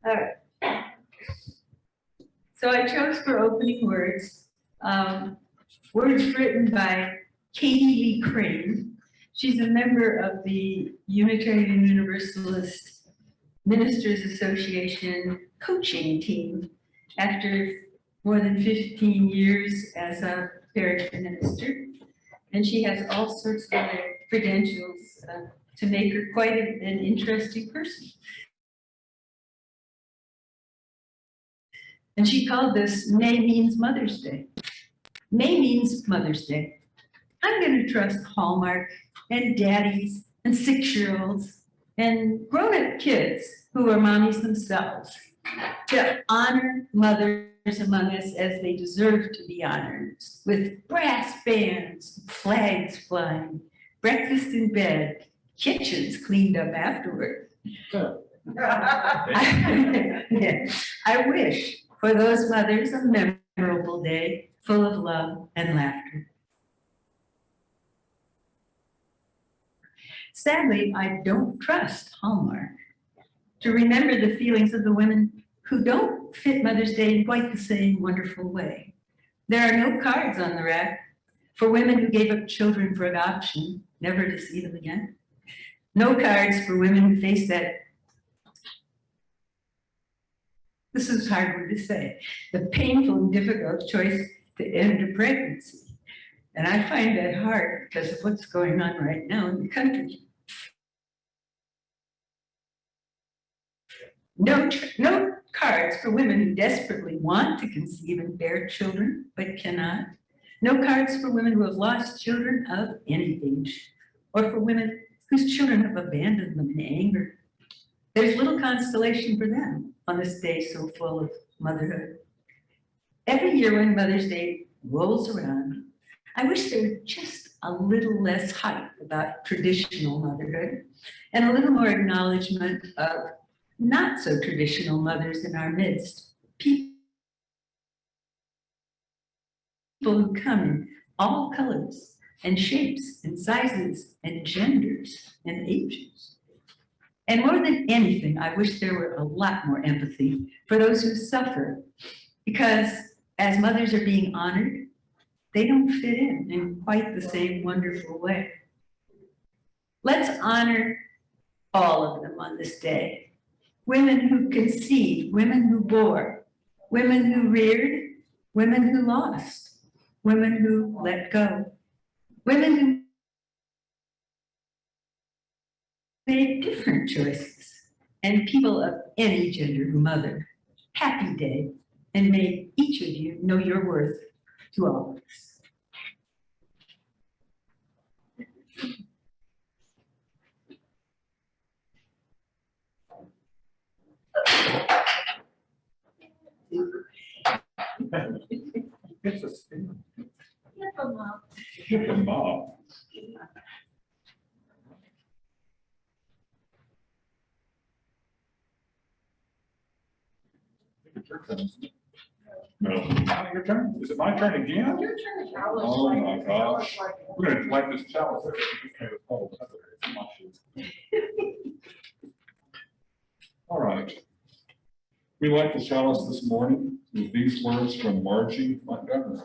All right. So I chose for opening words, words written by Katie Lee Crane. She's a member of the Unitarian Universalist Ministers Association coaching team after more than 15 years as a parish minister. And she has all sorts of other credentials to make her quite an interesting person. And she called this May Means Mother's Day. May means Mother's Day. I'm going to trust Hallmark and daddies and 6-year-olds and grown-up kids who are mommies themselves to honor mothers among us as they deserve to be honored, with brass bands, flags flying, breakfast in bed, kitchens cleaned up afterward. I wish for those mothers a memorable day full of love and laughter. Sadly, I don't trust Hallmark to remember the feelings of the women who don't fit Mother's Day in quite the same wonderful way. There are no cards on the rack for women who gave up children for adoption, never to see them again. No cards for women who face that, this is a hard word to say, the painful and difficult choice to end a pregnancy. And I find that hard because of what's going on right now in the country. No cards for women who desperately want to conceive and bear children, but cannot. No cards for women who have lost children of any age, or for women whose children have abandoned them in anger. There's little consolation for them on this day so full of motherhood. Every year when Mother's Day rolls around, I wish there were just a little less hype about traditional motherhood and a little more acknowledgement of not so traditional mothers in our midst. People who come in all colors and shapes and sizes and genders and ages. And more than anything, I wish there were a lot more empathy for those who suffer, because as mothers are being honored, they don't fit in quite the same wonderful way. Let's honor all of them on this day. Women who conceived, women who bore, women who reared, women who lost, women who let go, women who made different choices, and people of any gender who mother. Happy day, and may each of you know your worth to all of us. It's a spin. Get them up. Get them up. It's your turn. No, not your turn. Is it my turn again? Your turn, Chalice. Oh my gosh. We're gonna light this chalice. All right. We light the chalice this morning with these words from Margie Montgomery.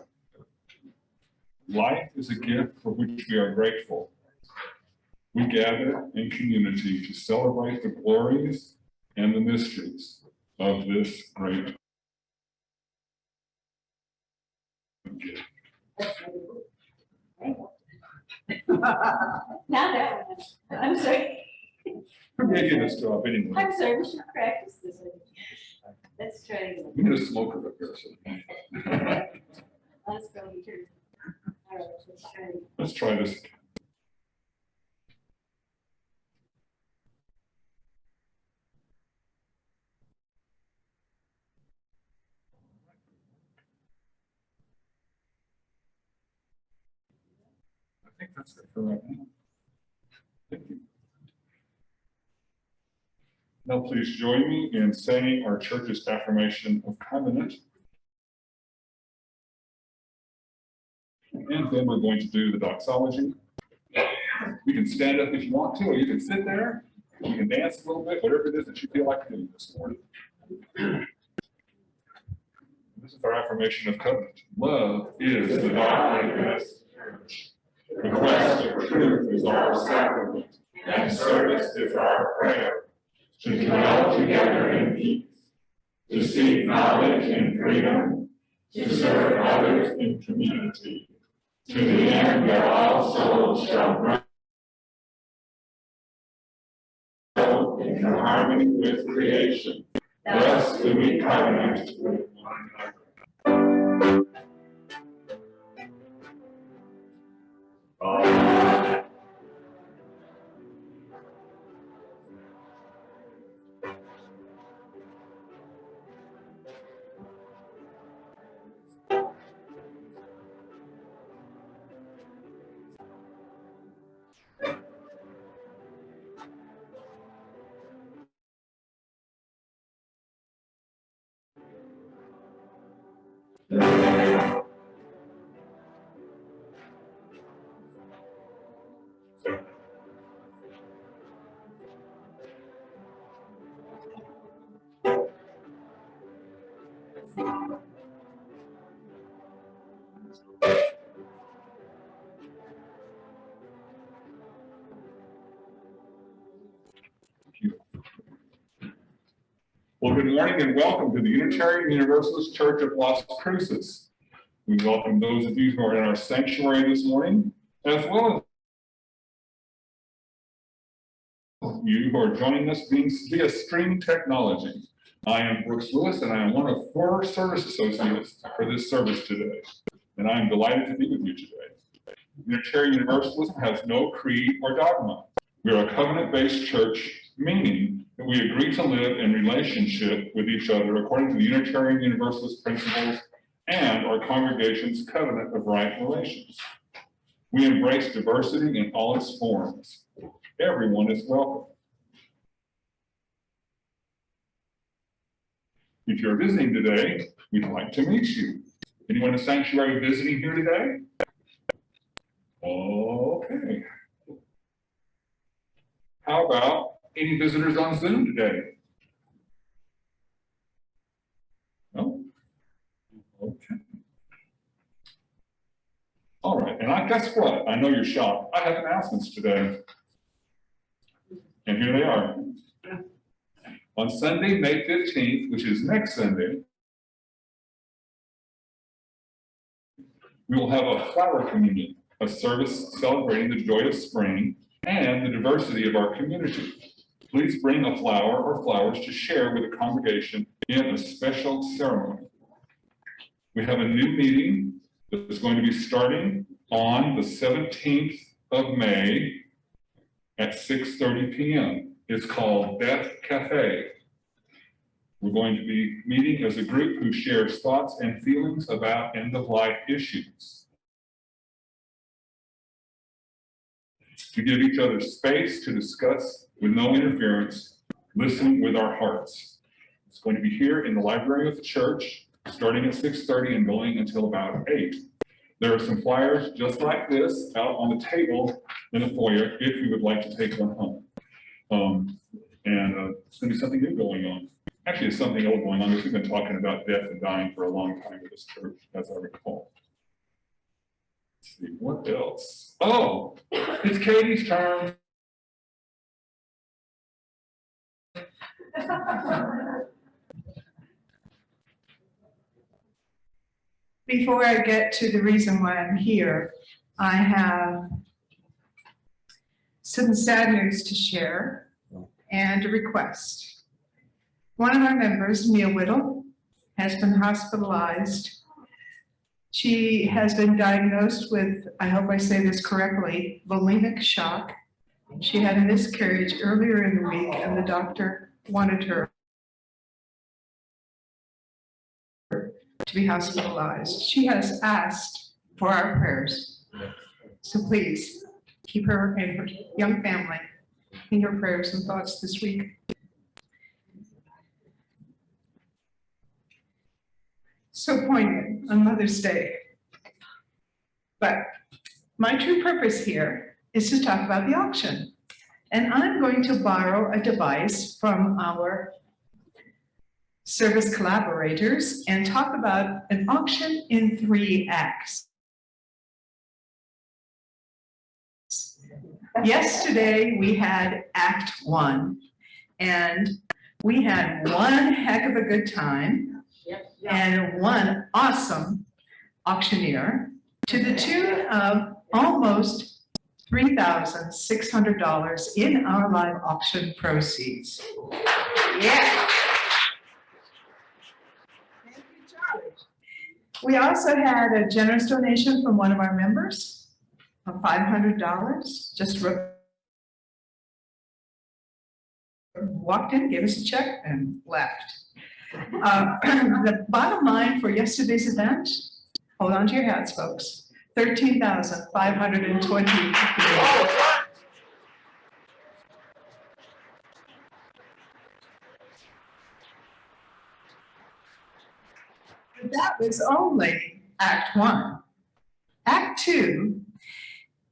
Life is a gift for which we are grateful. We gather in community to celebrate the glories and the mysteries of this great gift. Now that, I'm sorry. We're making this job anyway. I'm sorry, we should practice this. Let's try again. We need a smoker up here. So. Let's go, your turn. All right, let's try again. Let's try this again. I think that's it for right now. Thank you. Now please join me in saying our church's affirmation of covenant. And then we're going to do the doxology. You can stand up if you want to, or you can sit there. You can dance a little bit, whatever it is that you feel like doing this morning. Affirmation of Covenant. Love is the doctrine of this church. The quest of truth is our sacrament, and service is our prayer. To dwell together in peace, to seek knowledge in freedom, to serve others in community, to the end that all souls shall grow in harmony with creation. Thus do we covenant with one another. Well, good morning and welcome to the Unitarian Universalist Church of Las Cruces. We welcome those of you who are in our sanctuary this morning, as well as you who are joining us via streaming technology. I am Brooks Lewis, and I am one of 4 service associates for this service today, and I am delighted to be with you today. Unitarian Universalism has no creed or dogma. We are a covenant-based church, meaning that we agree to live in relationship with each other according to the Unitarian Universalist principles and our congregation's covenant of right relations. We embrace diversity in all its forms. Everyone is welcome. If you're visiting today, we'd like to meet you. Anyone in the sanctuary visiting here today? Okay. How about any visitors on Zoom today? No? Okay. All right, and I guess what? I know you're shocked. I have announcements today. And here they are. On Sunday, May 15th, which is next Sunday, we will have a flower communion, a service celebrating the joy of spring and the diversity of our community. Please bring a flower or flowers to share with the congregation in a special ceremony. We have a new meeting that is going to be starting on the 17th of May at 6:30 p.m. It's called Death Cafe. We're going to be meeting as a group who shares thoughts and feelings about end-of-life issues. To give each other space to discuss with no interference, listening with our hearts. It's going to be here in the library of the church, starting at 6:30 and going until about 8. There are some flyers just like this out on the table in the foyer if you would like to take one home. It's going to be something new going on. Actually, it's something old going on because we've been talking about death and dying for a long time with this church, as I recall. Let's see, what else? Oh, it's Katie's turn. Before I get to the reason why I'm here, I have some sad news to share and a request. One of our members, Mia Whittle, has been hospitalized. She has been diagnosed with, I hope I say this correctly, bulimic shock. She had a miscarriage earlier in the week and the doctor wanted her to be hospitalized. She has asked for our prayers. So please keep her and her young family in your prayers and thoughts this week. So poignant on Mother's Day. But my true purpose here is to talk about the auction. And I'm going to borrow a device from our service collaborators, and talk about an auction in 3 acts. Yesterday, we had Act 1, and we had one heck of a good time and one awesome auctioneer to the tune of almost $3,600 in our live auction proceeds. Yeah. Thank you, Charlie. We also had a generous donation from one of our members of $500, just walked in, gave us a check, and left. The bottom line for yesterday's event, hold on to your hats, folks, $13,520. But that was only Act 1. Act 2,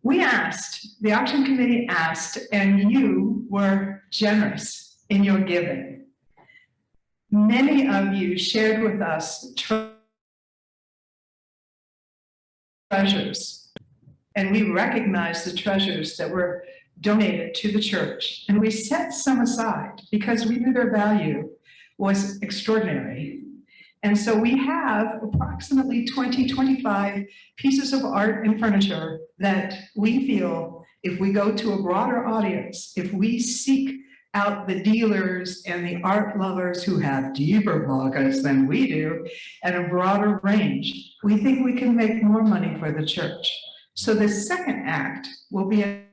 we asked, the auction committee asked, and you were generous in your giving. Many of you shared with us treasures, and we recognized the treasures that were donated to the church, and we set some aside because we knew their value was extraordinary. And so we have approximately 25 pieces of art and furniture that we feel if we go to a broader audience, if we seek out the dealers and the art lovers who have deeper pockets than we do and a broader range, we think we can make more money for the church. So the second act will be an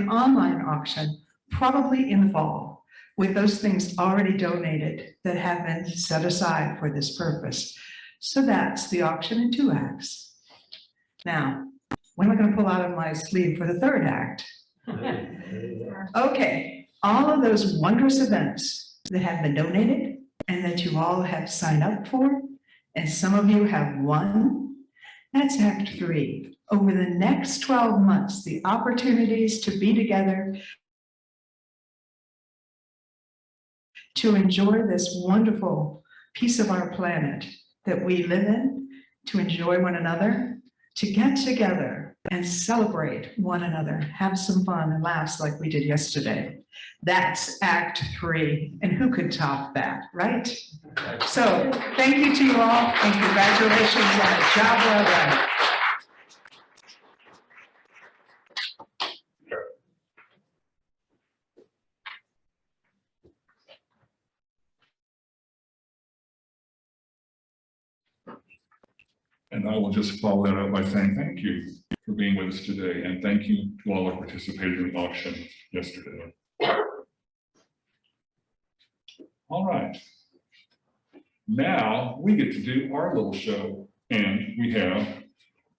online auction, probably in the fall, with those things already donated that have been set aside for this purpose. So that's the auction in 2 acts. Now, what am I going to pull out of my sleeve for the 3rd act? Okay, all of those wondrous events that have been donated and that you all have signed up for, and some of you have won, that's Act 3. Over the next 12 months, the opportunities to be together, to enjoy this wonderful piece of our planet that we live in, to enjoy one another, to get together and celebrate one another, have some fun and laughs like we did yesterday. That's Act 3, and who could top that, right? So thank you to you all, and congratulations on a job well done. And I will just follow that up by saying thank you for being with us today, and thank you to all who participated in the auction yesterday. All right. Now we get to do our little show, and we have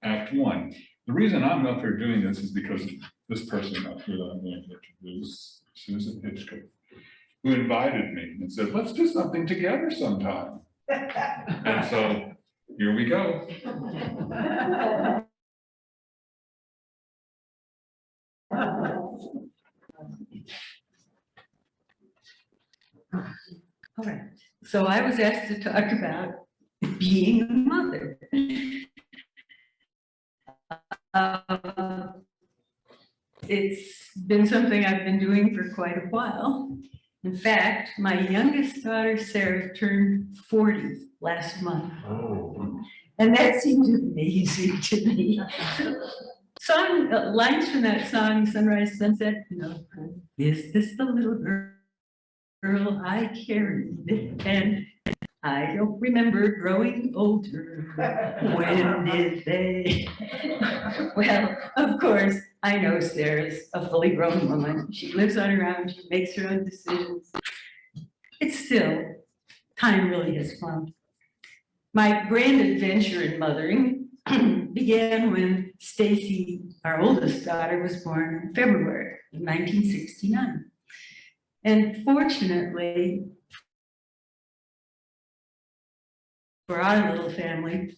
Act 1. The reason I'm up here doing this is because this person up here that I'm going to introduce, Susan Hychka, who invited me and said, let's do something together sometime. And so here we go. All right, so I was asked to talk about being a mother. It's been something I've been doing for quite a while. In fact, my youngest daughter, Sarah, turned 40 last month. Oh. And that seemed amazing to me. Lines from that song, Sunrise, Sunset, you know, is this the little girl I carried? And I don't remember growing older. When did they? Well, of course, I know Sarah's a fully grown woman. She lives on her own, she makes her own decisions. It's still, time really has flown. My grand adventure in mothering began when Stacy, our oldest daughter, was born in February of 1969. And fortunately, for our little family,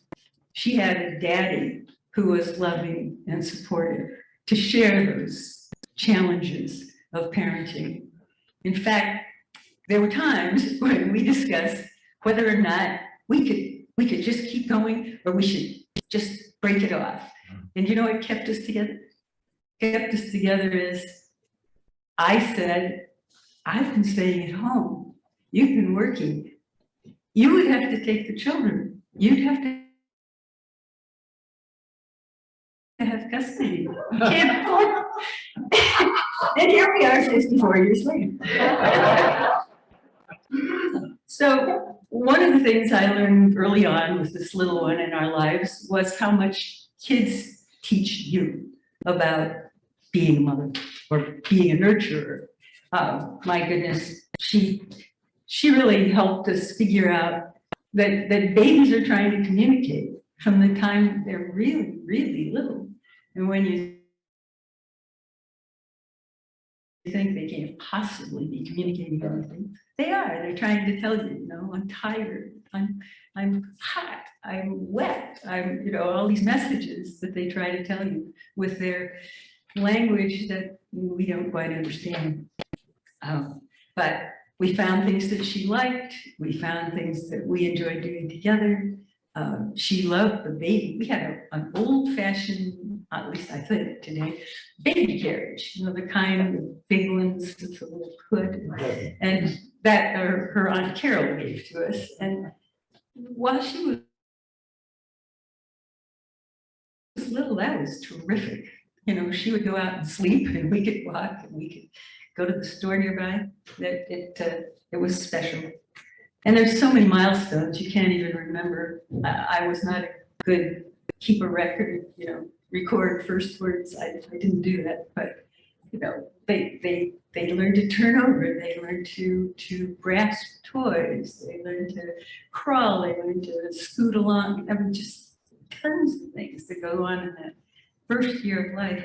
she had a daddy who was loving and supportive to share those challenges of parenting. In fact, there were times when we discussed whether or not we could just keep going or we should just break it off. And you know what kept us together? Kept us together is I said, I've been staying at home. You've been working. You would have to take the children. You'd have to have custody. You can't afford. And here we are 54 years later. So one of the things I learned early on with this little one in our lives was how much kids teach you about being a mother or being a nurturer. My goodness, she really helped us figure out that babies are trying to communicate from the time they're really, really little. And when you think they can't possibly be communicating anything, they are. They're trying to tell you, I'm tired, I'm hot, I'm wet, I'm, all these messages that they try to tell you with their language that we don't quite understand. But we found things that she liked. We found things that we enjoyed doing together. She loved the baby. We had an old-fashioned, at least I think today, baby carriage. The kind of big ones with a little hood, and that her Aunt Carol gave to us. And while she was little, that was terrific. She would go out and sleep, and we could walk, and we could go to the store nearby. It was special. And there's so many milestones you can't even remember. I was not a good keeper record, record first words. I didn't do that, but they learned to turn over. They learned to grasp toys. They learned to crawl. They learned to scoot along. I mean, just tons of things that go on in that first year of life.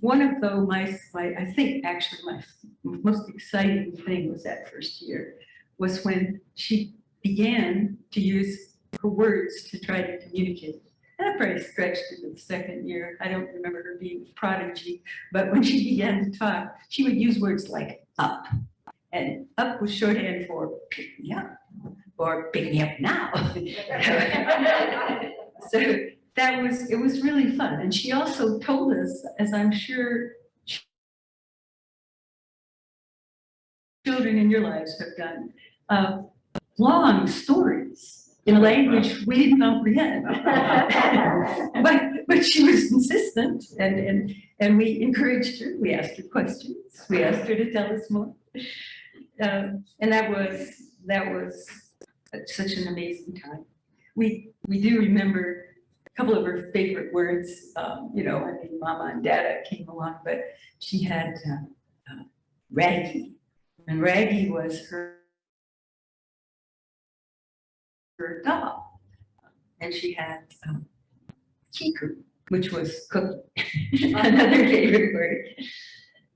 One of I think actually my most exciting thing was that first year was when she began to use her words to try to communicate. And that probably stretched into the second year. I don't remember her being a prodigy, but when she began to talk, she would use words like up. And up was shorthand for pick me up or pick me up now. So it was really fun. And she also told us, as I'm sure children in your lives have done, long stories in a language we didn't comprehend. but she was insistent, and we encouraged her. We asked her questions. We asked her to tell us more. And that was such an amazing time. We do remember a couple of her favorite words. Mama and Dada came along, but she had Raggy, and Raggy was her doll, and she had Kiku, which was cookie, another favorite word.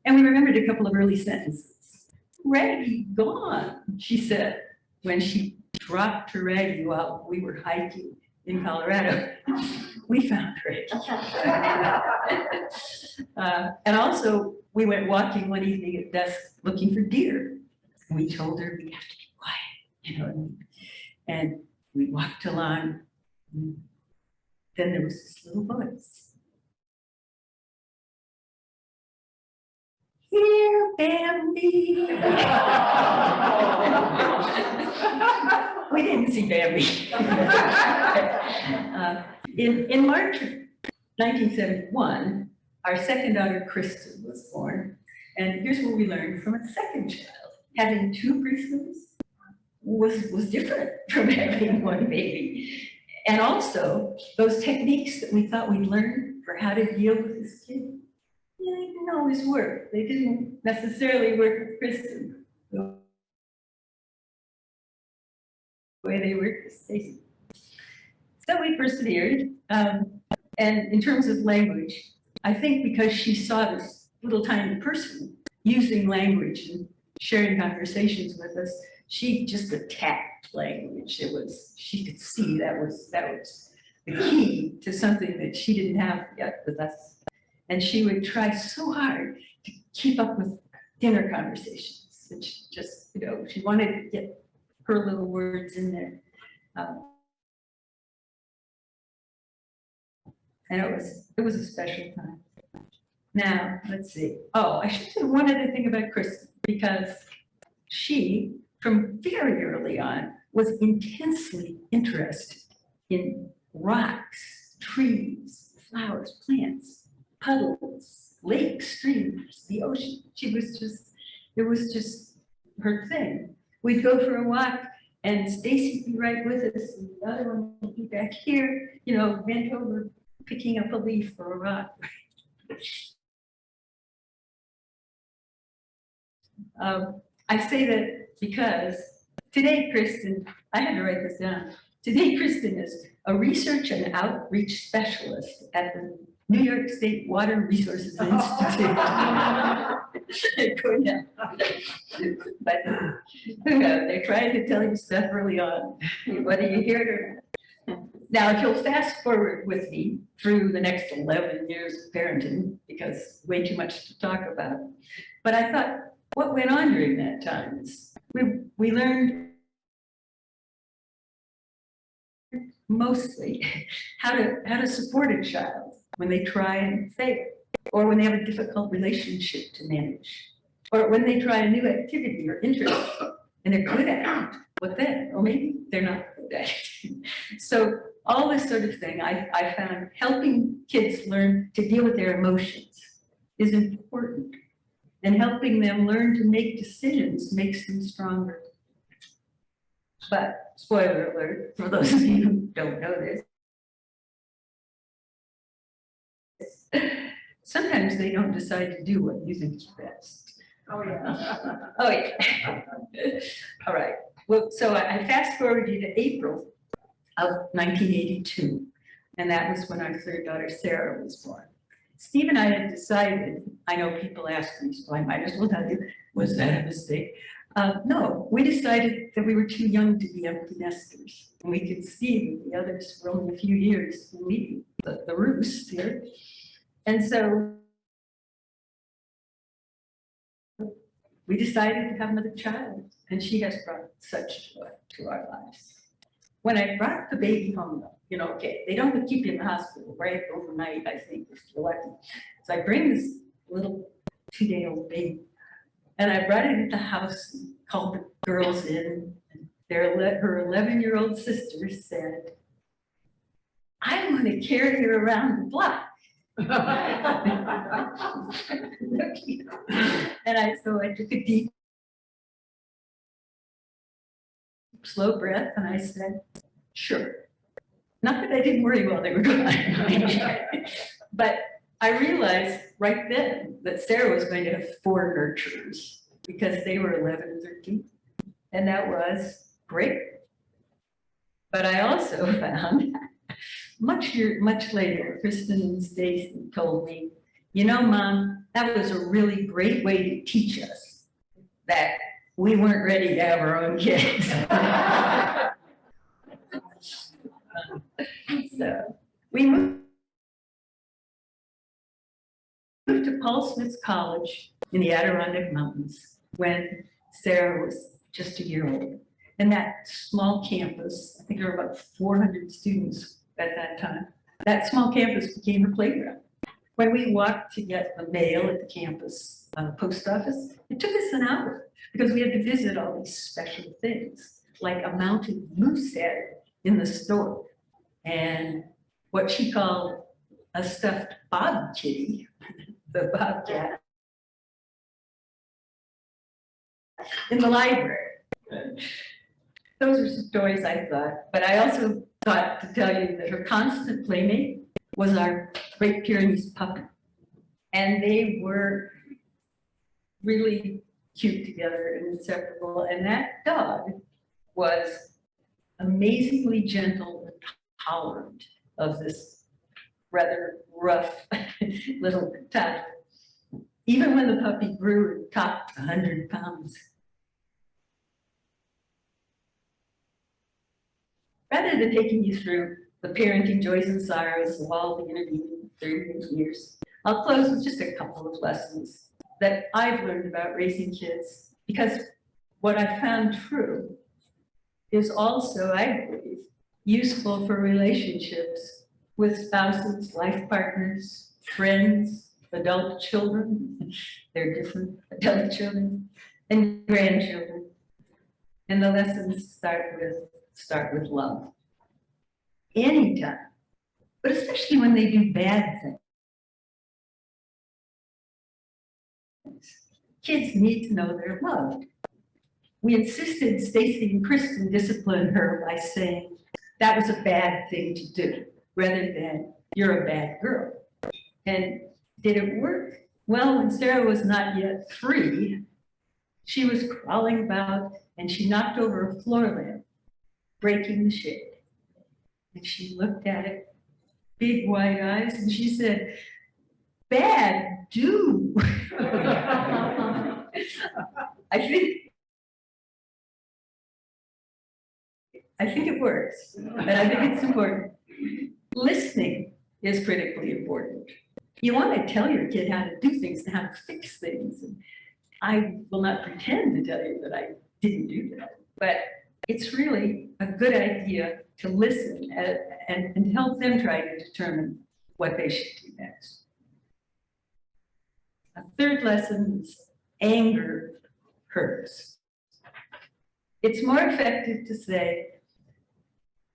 And we remembered a couple of early sentences. Raggy gone, she said, when she dropped her Raggy while we were hiking in Colorado. We found Raggy. And also, we went walking one evening at dusk looking for deer. And we told her we have to be quiet, and we walked along. And then there was this little voice. Here, Bambi. We didn't see Bambi. In March of 1971, our second daughter, Kristen, was born. And here's what we learned from a second child. Having two preschools was different from having one baby. And also, those techniques that we thought we'd learn for how to deal with this kid, they didn't always work. They didn't necessarily work with Kristen the way they worked with Stacy. So we persevered. And in terms of language, I think because she saw this little tiny person using language and sharing conversations with us, she just attacked language. She could see that was the key to something that she didn't have yet with us. And she would try so hard keep up with dinner conversations, which just, she wanted to get her little words in there. And it was a special time. Now, let's see. Oh, I should say one other thing about Kristen, because she, from very early on, was intensely interested in rocks, trees, flowers, plants, puddles, lakes, streams, the ocean. It was just her thing. We'd go for a walk and Stacy'd be right with us and the other one would be back here, bent over, picking up a leaf or a rock. I say that because today, Kristen, I had to write this down. Today, Kristen is a research and outreach specialist at the New York State Water Resources Institute. But they tried to tell you stuff early on, whether you hear it or not. Now, if you'll fast forward with me through the next 11 years of parenting, because way too much to talk about, but I thought what went on during that time is we learned mostly how to support a child when they try and fail, or when they have a difficult relationship to manage, or when they try a new activity or interest and they're good at it, but then, or maybe they're not good at it. So all this sort of thing, I found helping kids learn to deal with their emotions is important, and helping them learn to make decisions makes them stronger. But spoiler alert, for those of you who don't know this, sometimes they don't decide to do what you think is best. Oh, yeah. Oh, yeah. All right. Well, so I fast forward you to April of 1982, and that was when our third daughter, Sarah, was born. Steve and I had decided, I know people ask me, so I might as well tell you, was that a mistake? No, we decided that we were too young to be empty nesters. And we could see that the others were only a few years from leaving the roost here. And so we decided to have another child, and she has brought such joy to our lives. When I brought the baby home, though, okay, they don't keep you in the hospital, right, overnight, I think, if you're lucky. So I bring this little 2-day-old baby, and I brought it into the house and called the girls in. And her 11-year-old sister said, I want to carry her around the block. And so I took a deep, slow breath, and I said, sure. Not that I didn't worry while they were gone, but I realized right then that Sarah was going to have 4 nurturers because they were 11 and 13, and that was great. But I also found much later, Kristen and Stacy told me, Mom, that was a really great way to teach us that we weren't ready to have our own kids. So we moved to Paul Smith College in the Adirondack Mountains when Sarah was just a year old. And that small campus, I think there were about 400 students at that time, that small campus became a playground. When we walked to get the mail at the campus post office, it took us an hour because we had to visit all these special things, like a mounted moose head in the store and what she called a stuffed bob kitty, the bobcat, in the library. Those are stories I thought, but I also thought to tell you that her constant playmate was our Great Pyrenees puppy. And they were really cute together and inseparable. And that dog was amazingly gentle and tolerant of this rather rough little toddler. Even when the puppy grew and topped 100 pounds. Rather than taking you through the parenting joys and sorrows of all the intervening 30 years, I'll close with just a couple of lessons that I've learned about raising kids, because what I found true is also, I believe, useful for relationships with spouses, life partners, friends, adult children, they're different, adult children, and grandchildren. And the lessons start with love. Anytime, but especially when they do bad things. Kids need to know they're loved. We insisted Stacy and Kristen discipline her by saying that was a bad thing to do, rather than you're a bad girl. And did it work? Well, when Sarah was not yet 3, she was crawling about and she knocked over a floor lamp, breaking the shade. And she looked at it, big wide eyes, and she said, "Bad do." I think it works, and I think it's important. Listening is critically important. You want to tell your kid how to do things and how to fix things. And I will not pretend to tell you that I didn't do that, but it's really a good idea to listen and help them try to determine what they should do next. A third lesson is anger hurts. It's more effective to say,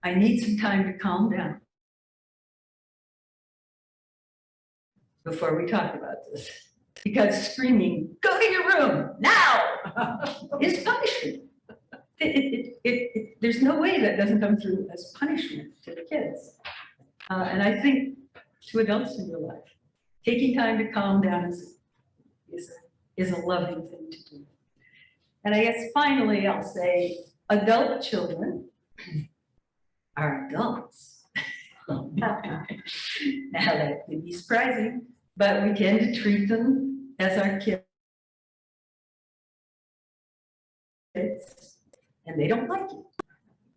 I need some time to calm down before we talk about this. Because screaming, "Go to your room now," is punishment. There's no way that doesn't come through as punishment to the kids. And I think to adults in your life, taking time to calm down is a loving thing to do. And I guess finally, I'll say adult children are adults. Now that could be surprising, but we tend to treat them as our kids. And they don't like it.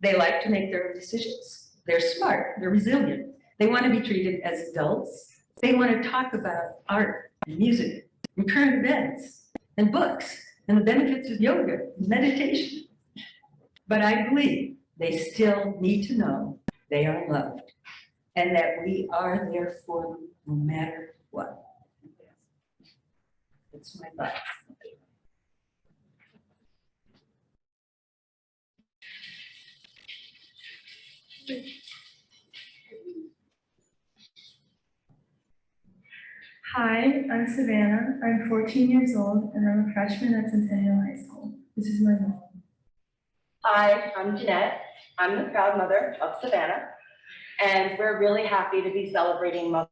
They like to make their own decisions. They're smart, they're resilient. They want to be treated as adults. They want to talk about art and music and current events and books and the benefits of yoga and meditation. But I believe they still need to know they are loved and that we are there for them no matter what. That's my thoughts. Hi, I'm Savannah. I'm 14 years old and I'm a freshman at Centennial High School. This is my mom. Hi, I'm Jeannette. I'm the proud mother of Savannah, and we're really happy to be celebrating Mother's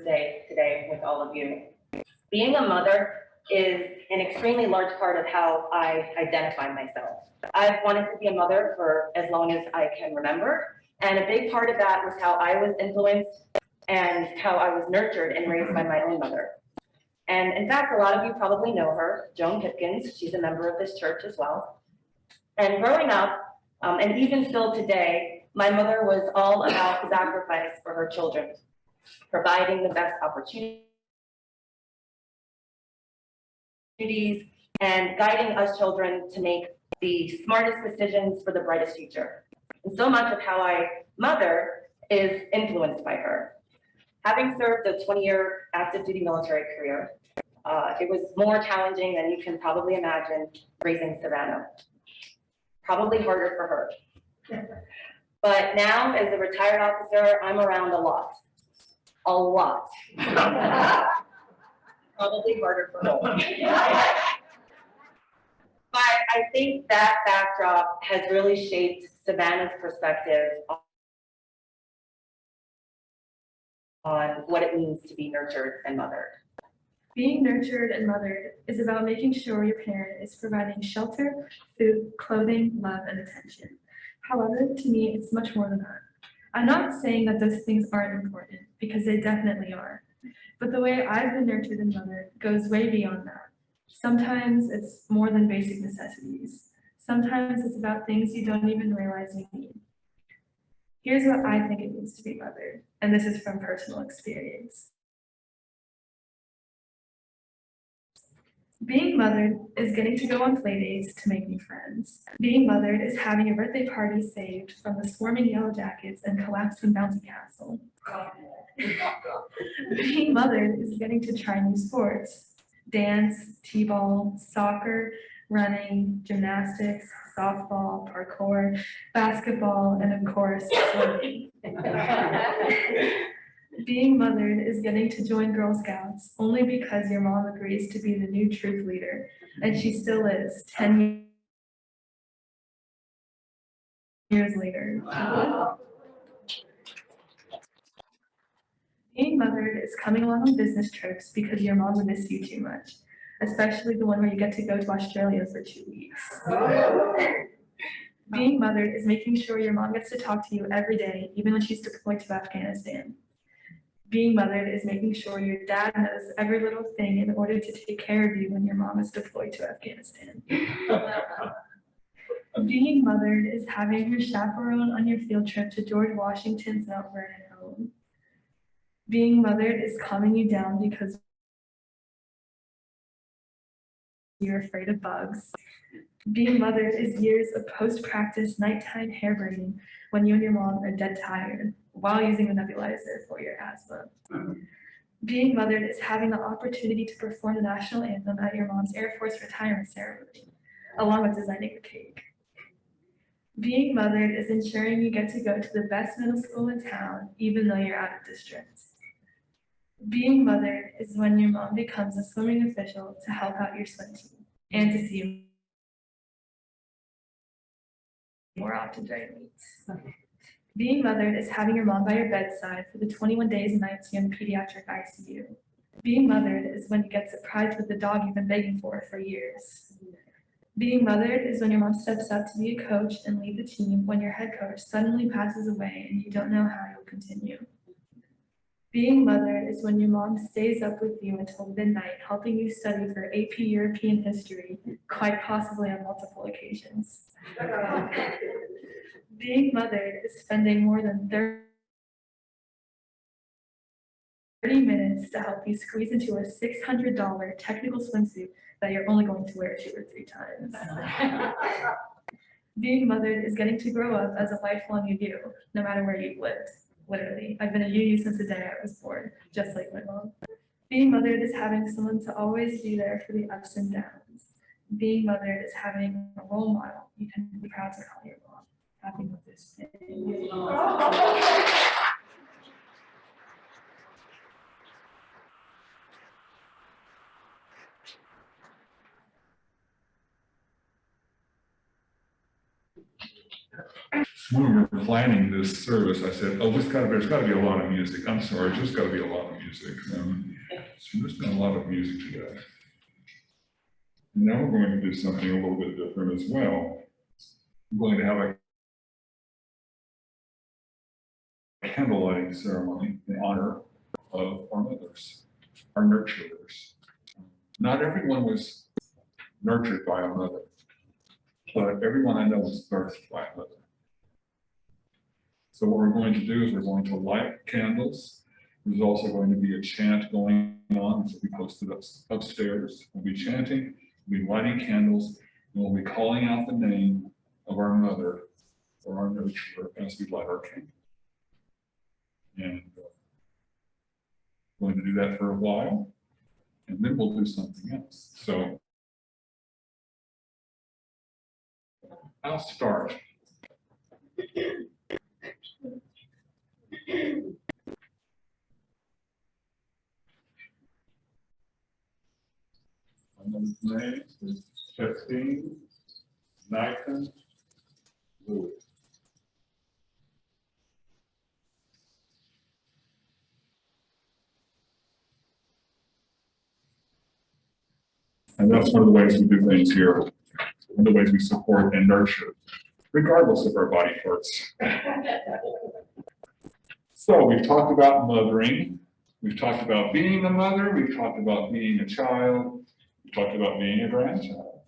Day today with all of you. Being a mother is an extremely large part of how I identify myself. I've wanted to be a mother for as long as I can remember, and a big part of that was how I was influenced and how I was nurtured and raised by my own mother. And in fact, a lot of you probably know her, Joan Hipkins. She's a member of this church as well. And growing up, and even still today, my mother was all about sacrifice for her children, providing the best opportunities and guiding us children to make the smartest decisions for the brightest future. And so much of how I mother is influenced by her. Having served a 20-year active duty military career, it was more challenging than you can probably imagine raising Savannah. Probably harder for her. But now, as a retired officer, I'm around a lot. A lot. Probably harder for her. But I think that backdrop has really shaped Savannah's perspective on what it means to be nurtured and mothered. Being nurtured and mothered is about making sure your parent is providing shelter, food, clothing, love, and attention. However, to me, it's much more than that. I'm not saying that those things aren't important, because they definitely are. But the way I've been nurtured and mothered goes way beyond that. Sometimes it's more than basic necessities. Sometimes it's about things you don't even realize you need. Here's what I think it means to be mothered, and this is from personal experience. Being mothered is getting to go on play dates to make new friends. Being mothered is having a birthday party saved from the swarming yellow jackets and collapsing bouncy castle. Being mothered is getting to try new sports, dance, t-ball, soccer, running, gymnastics, softball, parkour, basketball, and of course, swimming. Being mothered is getting to join Girl Scouts only because your mom agrees to be the new troop leader, and she still is 10 years later. Being mothered is coming along on business trips because your mom will miss you too much, especially the one where you get to go to Australia for 2 weeks. Being mothered is making sure your mom gets to talk to you every day, even when she's deployed to Afghanistan. Being mothered is making sure your dad knows every little thing in order to take care of you when your mom is deployed to Afghanistan. Being mothered is having your chaperone on your field trip to George Washington's Mount Vernon home. Being mothered is calming you down because you're afraid of bugs. Being mothered is years of post-practice nighttime hair braiding when you and your mom are dead tired while using a nebulizer for your asthma. Being mothered is having the opportunity to perform the national anthem at your mom's Air Force retirement ceremony, along with designing a cake. Being mothered is ensuring you get to go to the best middle school in town, even though you're out of district. Being mothered is when your mom becomes a swimming official to help out your swim team and to see you more often during meets. Being mothered is having your mom by your bedside for the 21 days and nights you're in pediatric ICU. Being mothered is when you get surprised with the dog you've been begging for years. Being mothered is when your mom steps up to be a coach and lead the team when your head coach suddenly passes away and you don't know how you'll continue. Being mothered is when your mom stays up with you until midnight, helping you study for AP European history, quite possibly on multiple occasions. Being mothered is spending more than 30 minutes to help you squeeze into a $600 technical swimsuit that you're only going to wear 2 or 3 times. Being mothered is getting to grow up as a lifelong UU, no matter where you've lived. Literally, I've been a UU since the day I was born, just like my mom. Being mothered is having someone to always be there for the ups and downs. Being mothered is having a role model you can be proud to call your mom. Happy Mother's Day. When we were planning this service, I said, oh, there's gotta be a lot of music. I'm sorry, there's gotta be a lot of music. So there's been a lot of music today. Now we're going to do something a little bit different as well. We're going to have a candlelighting ceremony in honor of our mothers, our nurturers. Not everyone was nurtured by a mother, but everyone I know was birthed by a mother. So what we're going to do is we're going to light candles. There's also going to be a chant going on, which will be posted upstairs. We'll be chanting, we'll be lighting candles, and we'll be calling out the name of our mother or our nurturer as we light our candle. And we're going to do that for a while, and then we'll do something else. So I'll start. My mother's name is Justine Knighton Lewis. And that's one of the ways we do things here. One of the ways we support and nurture, regardless of our body parts. So we've talked about mothering. We've talked about being a mother. We've talked about being a child. We've talked about being a grandchild.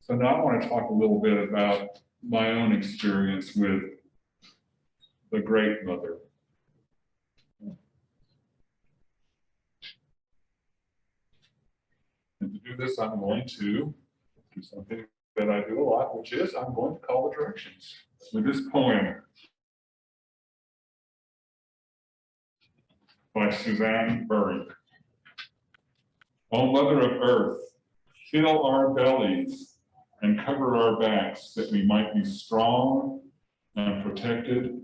So now I want to talk a little bit about my own experience with the great mother. And to do this, I'm going to do something that I do a lot, which is I'm going to call the directions with this poem by Suzanne Burrick. O Mother of Earth, fill our bellies and cover our backs that we might be strong and protected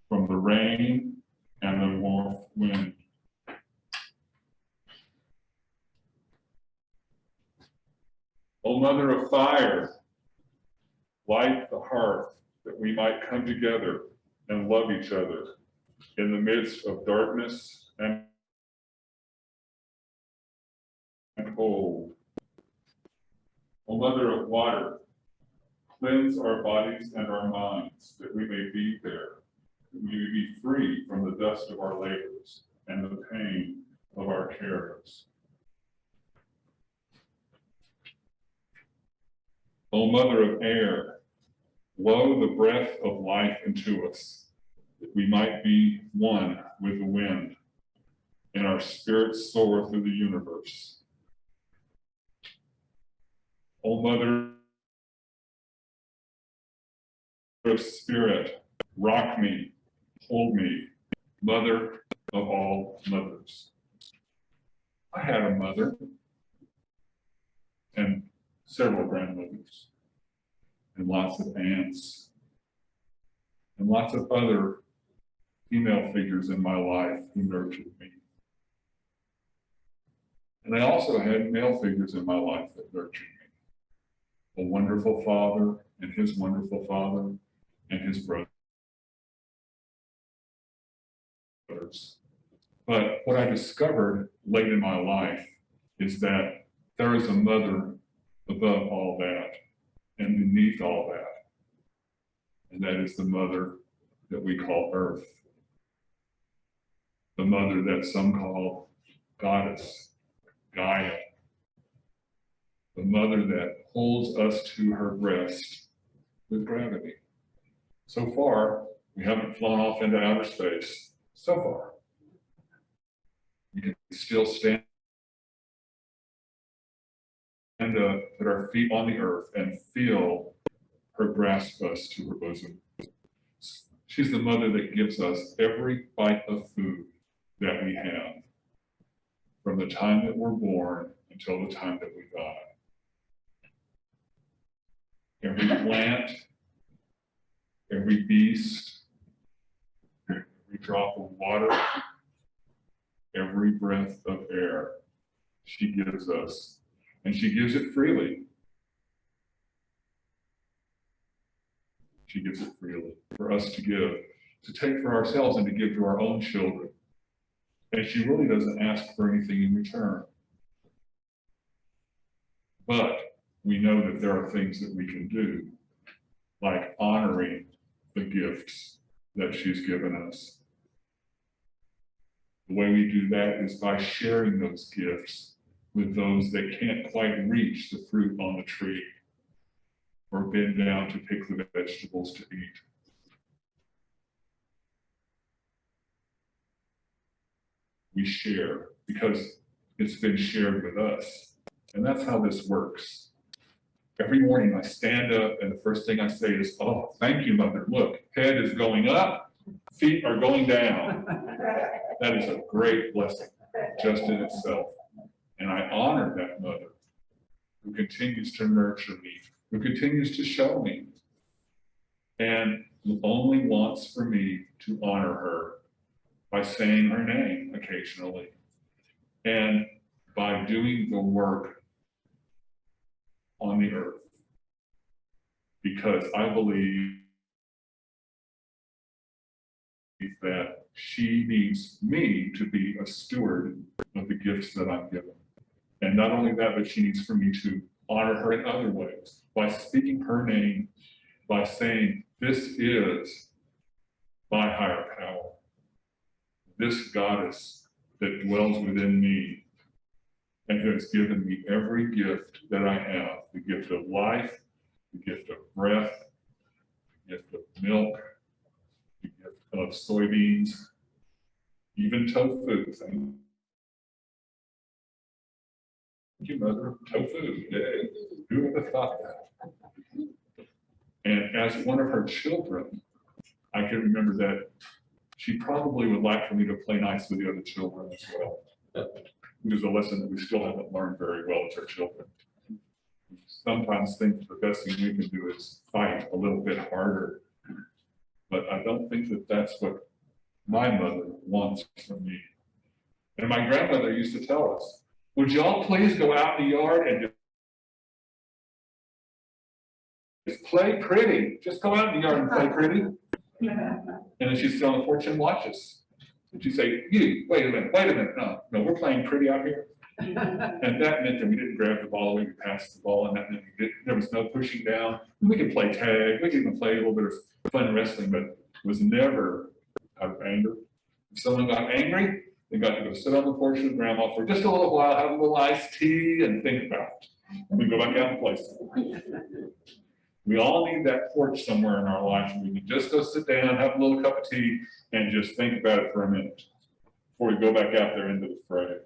from the rain and the north wind. O Mother of Fire, light the hearth that we might come together and love each other in the midst of darkness and cold. O Mother of Water, cleanse our bodies and our minds that we may be there, that we may be free from the dust of our labors and the pain of our cares. O Mother of Air, blow the breath of life into us, that we might be one with the wind, and our spirits soar through the universe. O Mother of Spirit, rock me, hold me, Mother of all mothers. I had a mother and several grandmothers and lots of aunts and lots of other female figures in my life who nurtured me. And I also had male figures in my life that nurtured me. A wonderful father and his wonderful father and his brothers. But what I discovered late in my life is that there is a mother above all that and beneath all that. And that is the mother that we call Earth. The mother that some call Goddess, Gaia. The mother that holds us to her breast with gravity. So far, we haven't flown off into outer space. So far. We can still stand and put our feet on the earth and feel her grasp us to her bosom. She's the mother that gives us every bite of food that we have, from the time that we're born until the time that we die. Every plant, every beast, every drop of water, every breath of air she gives us, and she gives it freely. She gives it freely for us to give, to take for ourselves and to give to our own children. And she really doesn't ask for anything in return. But we know that there are things that we can do, like honoring the gifts that she's given us. The way we do that is by sharing those gifts with those that can't quite reach the fruit on the tree or bend down to pick the vegetables to eat. We share because it's been shared with us. And that's how this works. Every morning I stand up and the first thing I say is, oh, thank you, Mother. Look, head is going up, feet are going down. That is a great blessing just in itself. And I honor that mother who continues to nurture me, who continues to show me, and who only wants for me to honor her by saying her name occasionally and by doing the work on the earth. Because I believe that she needs me to be a steward of the gifts that I'm given. And not only that, but she needs for me to honor her in other ways, by speaking her name, by saying, this is my higher power, this goddess that dwells within me and who has given me every gift that I have, the gift of life, the gift of breath, the gift of milk, the gift of soybeans, even tofu. Thank you, mother, tofu, yeah, who would have thought that? And as one of her children, I can remember that she probably would like for me to play nice with the other children as well, which is a lesson that we still haven't learned very well as our children. Sometimes think the best thing we can do is fight a little bit harder, but I don't think that that's what my mother wants from me. And my grandmother used to tell us, would y'all please go out in the yard and just play pretty. Just go out in the yard and play pretty. And then she'd sit on the porch and watch us. And she'd say, you, wait a minute, no, we're playing pretty out here. And that meant that we didn't grab the ball, we passed the ball, and that meant there was no pushing down. We could play tag, we could even play a little bit of fun wrestling, but it was never out of anger. If someone got angry, they got to go sit on the porch with grandma for just a little while, have a little iced tea and think about it. And we go back out and play some. We all need that porch somewhere in our life where we can just go sit down, have a little cup of tea, and just think about it for a minute before we go back out there into the fray.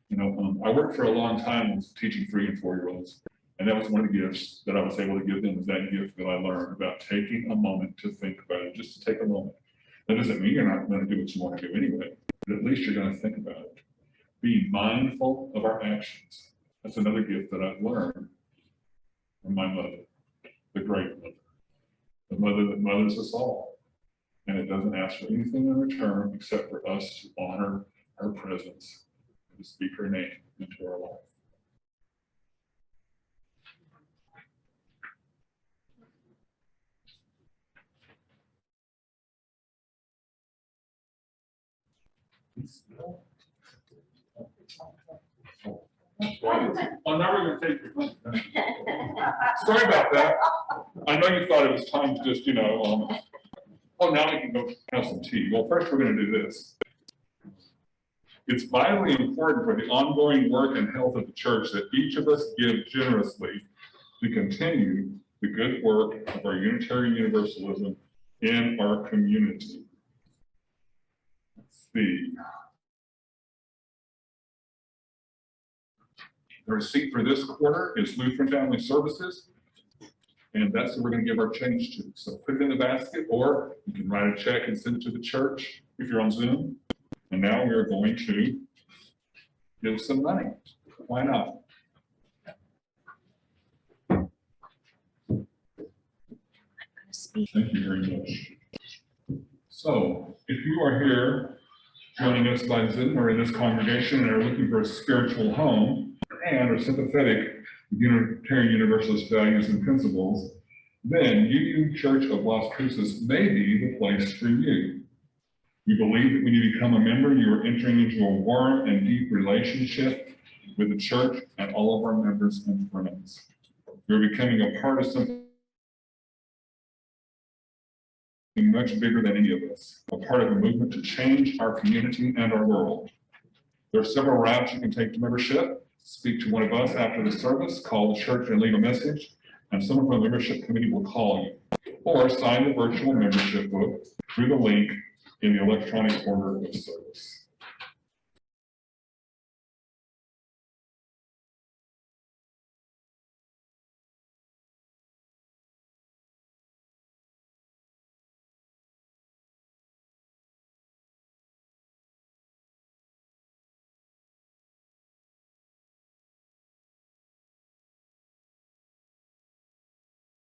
You know, I worked for a long time teaching 3- and 4-year-olds, and that was one of the gifts that I was able to give them, was that gift that I learned about taking a moment to think about it, just to take a moment. That doesn't mean you're not going to do what you want to do anyway, but at least you're going to think about it. Be mindful of our actions. That's another gift that I've learned from my mother, the great mother, the mother that mothers us all. And it doesn't ask for anything in return except for us to honor her presence and to speak her name into our life. Oh, now we're gonna take your question. Sorry about that. I know you thought it was time to just, oh, now we can go have some tea. Well, first we're gonna do this. It's vitally important for the ongoing work and health of the church that each of us give generously to continue the good work of our Unitarian Universalism in our community. Let's see. The receipt for this quarter is Lutheran Family Services, and that's what we're going to give our change to. So put it in the basket, or you can write a check and send it to the church if you're on Zoom. And now we are going to give some money. Why not? Thank you very much. So if you are here joining us by Zoom or in this congregation and are looking for a spiritual home, and are sympathetic with Unitarian Universalist values and principles, then UU Church of Las Cruces may be the place for you. We believe that when you become a member, you are entering into a warm and deep relationship with the church and all of our members and friends. You're becoming a part of something much bigger than any of us, a part of a movement to change our community and our world. There are several routes you can take to membership. Speak to one of us after the service, call the church and leave a message, and someone from the membership committee will call you. Or sign the virtual membership book through the link in the electronic order of service.